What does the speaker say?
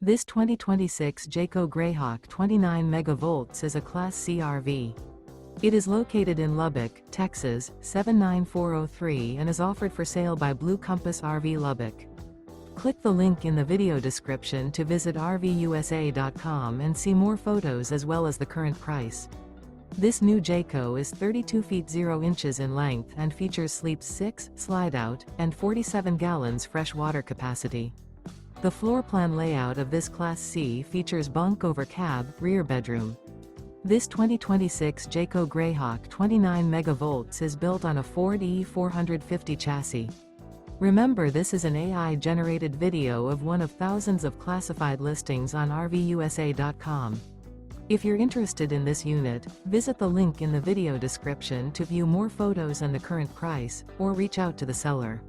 This 2026 Jayco Greyhawk 29MV is a Class C RV. It is located in Lubbock, Texas, 79403 and is offered for sale by Blue Compass RV Lubbock. Click the link in the video description to visit RVUSA.com and see more photos as well as the current price. This new Jayco is 32 feet 0 inches in length and features sleeps 6, Slideout, and 47 gallons fresh water capacity. The floor plan layout of this Class C features bunk over cab, rear bedroom. This 2026 Jayco Greyhawk 29MV is built on a Ford E450 chassis. Remember, this is an AI-generated video of one of thousands of classified listings on RVUSA.com. If you're interested in this unit, visit the link in the video description to view more photos and the current price, or reach out to the seller.